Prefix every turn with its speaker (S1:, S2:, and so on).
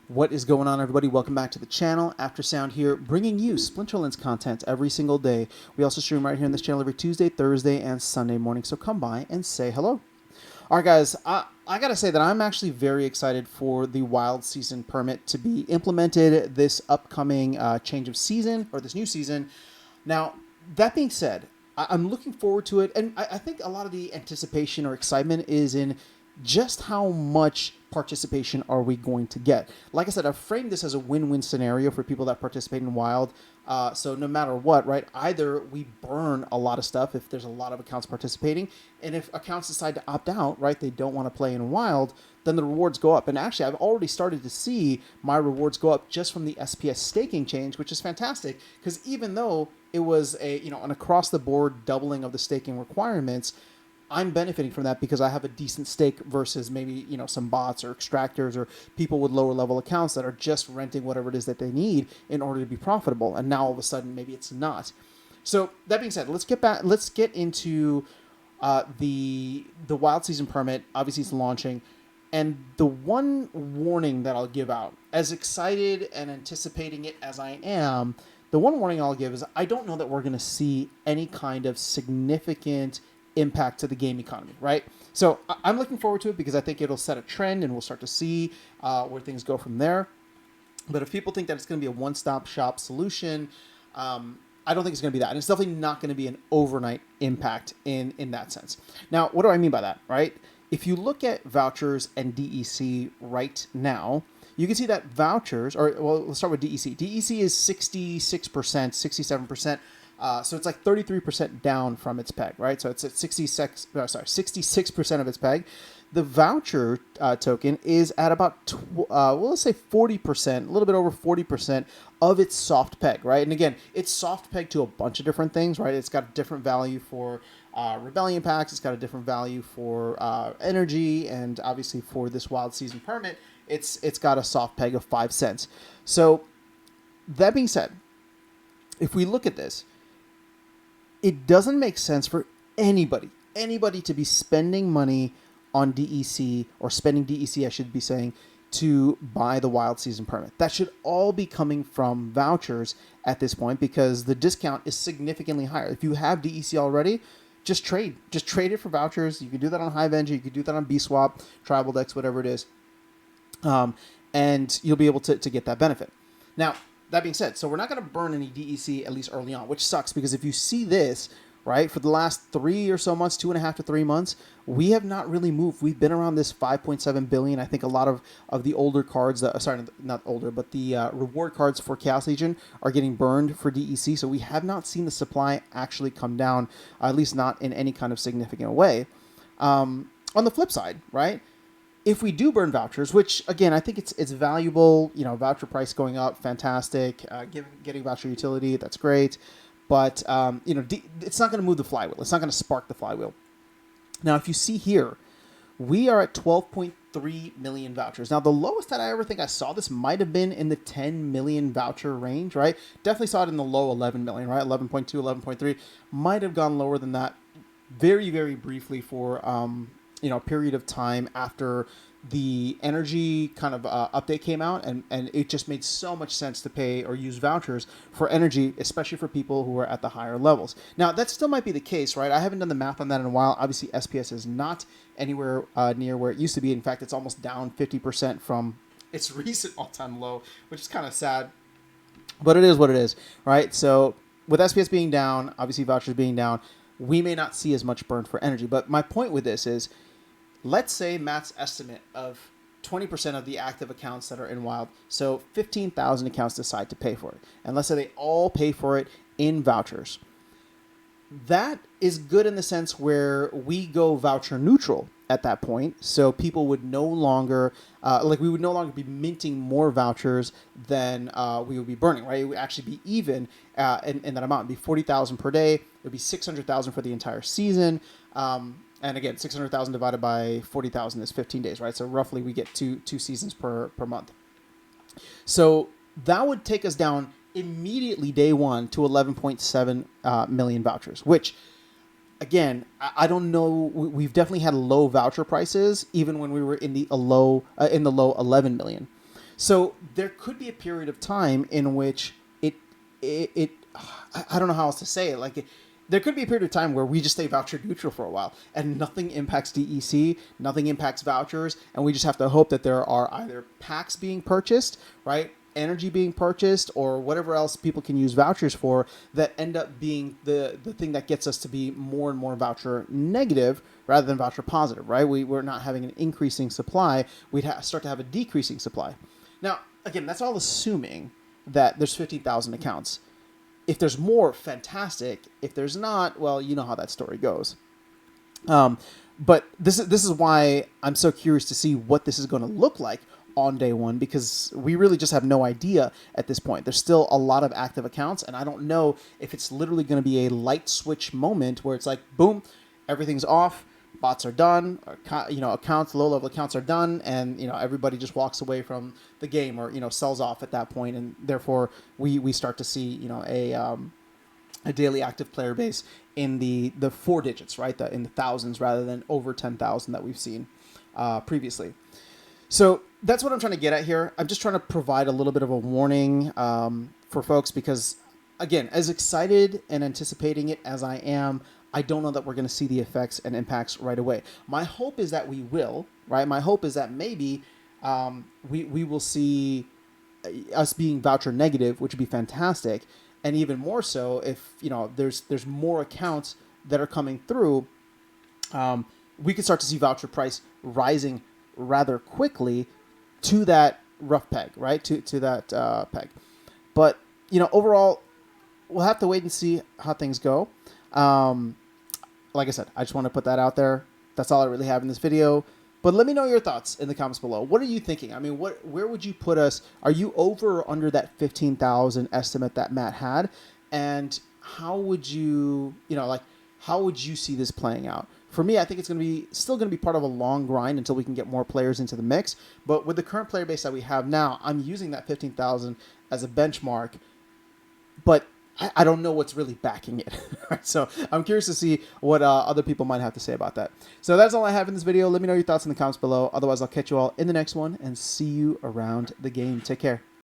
S1: What is going on, everybody? Welcome back to the channel. Aftersound here, bringing you Splinterlands content every single day. We also stream right here on this channel every Tuesday, Thursday, and Sunday morning, so come by and say hello. All right, guys, I got to say that I'm actually very excited for the Wild Season permit to be implemented this upcoming change of season, or this new season. Now, that being said, I'm looking forward to it, and I think a lot of the anticipation or excitement is in just how much participation are we going to get. Like I said, I've framed this as a win-win scenario for people that participate in Wild. So no matter what, right? Either we burn a lot of stuff if there's a lot of accounts participating, and if accounts decide to opt out, right? They don't want to play in Wild, then the rewards go up. And actually, I've already started to see my rewards go up just from the SPS staking change, which is fantastic because even though it was an across the board doubling of the staking requirements, I'm benefiting from that because I have a decent stake versus maybe some bots or extractors or people with lower level accounts that are just renting whatever it is that they need in order to be profitable. And now all of a sudden maybe it's not. So that being said, let's get back. Let's get into the wild season permit. Obviously, it's launching, and the one warning that I'll give out, as excited and anticipating it as I am, the one warning I'll give is I don't know that we're going to see any kind of significant impact to the game economy, right? So I'm looking forward to it because I think it'll set a trend and we'll start to see where things go from there. But if people think that it's going to be a one-stop shop solution, I don't think it's going to be that. And it's definitely not going to be an overnight impact in that sense. Now, what do I mean by that, right? If you look at vouchers and DEC right now, you can see that vouchers, or well, let's start with DEC. DEC is 66%, 67%. So it's like 33% down from its peg, right? So it's at 66% of its peg. The voucher token is at about, let's say 40%, a little bit over 40% of its soft peg, right? And again, it's soft peg to a bunch of different things, right? It's got a different value for rebellion packs. It's got a different value for energy, and obviously for this wild season permit, it's got a soft peg of 5 cents. So that being said, if we look at this, it doesn't make sense for anybody to be spending money on DEC, or spending DEC, I should be saying, to buy the wild season permit. That should all be coming from vouchers at this point because the discount is significantly higher. If you have DEC already, just trade it for vouchers. You can do that on Hivenger, you can do that on BSwap, TribalDex, whatever it is, and you'll be able to get that benefit. Now, that being said, so we're not going to burn any DEC, at least early on, which sucks because if you see this, right, for the last 3 or so months, 2.5 to 3 months, we have not really moved. We've been around this 5.7 billion. I think a lot of the older cards, not older, but the reward cards for Chaos Legion are getting burned for DEC. So we have not seen the supply actually come down, at least not in any kind of significant way. On the flip side, right, if we do burn vouchers, which again I think it's valuable, voucher price going up, fantastic. Getting voucher utility, that's great, but it's not going to move the flywheel. It's not going to spark the flywheel. Now, if you see here, we are at 12.3 million vouchers. Now, the lowest that I ever think I saw this might have been in the 10 million voucher range, right? Definitely saw it in the low 11 million, right? 11.2, 11.3, might have gone lower than that very, very briefly for a period of time after the energy kind of update came out, and it just made so much sense to pay or use vouchers for energy, especially for people who are at the higher levels. Now, that still might be the case, right? I haven't done the math on that in a while. Obviously, SPS is not anywhere near where it used to be. In fact, it's almost down 50% from its recent all-time low, which is kind of sad, but it is what it is, right? So with SPS being down, obviously vouchers being down, we may not see as much burn for energy. But my point with this is, let's say Matt's estimate of 20% of the active accounts that are in Wild, so 15,000 accounts decide to pay for it. And let's say they all pay for it in vouchers. That is good in the sense where we go voucher neutral at that point. So people would no longer, we would no longer be minting more vouchers than we would be burning, right? It would actually be even in that amount. It'd be 40,000 per day. It would be 600,000 for the entire season. And again, 600,000 divided by 40,000 is 15 days, right? So roughly we get two seasons per month. So that would take us down immediately day one to 11.7 million vouchers, which again, I don't know. We've definitely had low voucher prices even when we were in the low 11 million. So there could be a period of time in which it I don't know how else to say it. There could be a period of time where we just stay voucher neutral for a while and nothing impacts DEC, nothing impacts vouchers, and we just have to hope that there are either packs being purchased, right? Energy being purchased, or whatever else people can use vouchers for that end up being the thing that gets us to be more and more voucher negative rather than voucher positive, right? We're not having an increasing supply. We'd start to have a decreasing supply. Now, again, that's all assuming that there's 15,000 accounts. If there's more, fantastic. If there's not, well, you know how that story goes. But this is why I'm so curious to see what this is going to look like on day one, because we really just have no idea at this point. There's still a lot of active accounts, and I don't know if it's literally going to be a light switch moment where it's like, boom, everything's off, bots are done, or, accounts, low-level accounts are done, and everybody just walks away from the game, or sells off at that point, and therefore we start to see a daily active player base in the 4 digits, right? In the thousands rather than over 10,000 that we've seen previously. So that's what I'm trying to get at here. I'm just trying to provide a little bit of a warning for folks because, again, as excited and anticipating it as I am, I don't know that we're going to see the effects and impacts right away. My hope is that we will, right? My hope is that maybe we will see us being voucher negative, which would be fantastic. And even more so if, there's more accounts that are coming through, we could start to see voucher price rising rather quickly to that rough peg, right? To that peg. But, overall, we'll have to wait and see how things go. Like I said, I just want to put that out there. That's all I really have in this video. But let me know your thoughts in the comments below. What are you thinking? I mean, where would you put us? Are you over or under that 15,000 estimate that Matt had? And how would you, how would you see this playing out? For me, I think it's still going to be part of a long grind until we can get more players into the mix. But with the current player base that we have now, I'm using that 15,000 as a benchmark. But I don't know what's really backing it. So I'm curious to see what other people might have to say about that. So that's all I have in this video. Let me know your thoughts in the comments below. Otherwise, I'll catch you all in the next one and see you around the game. Take care.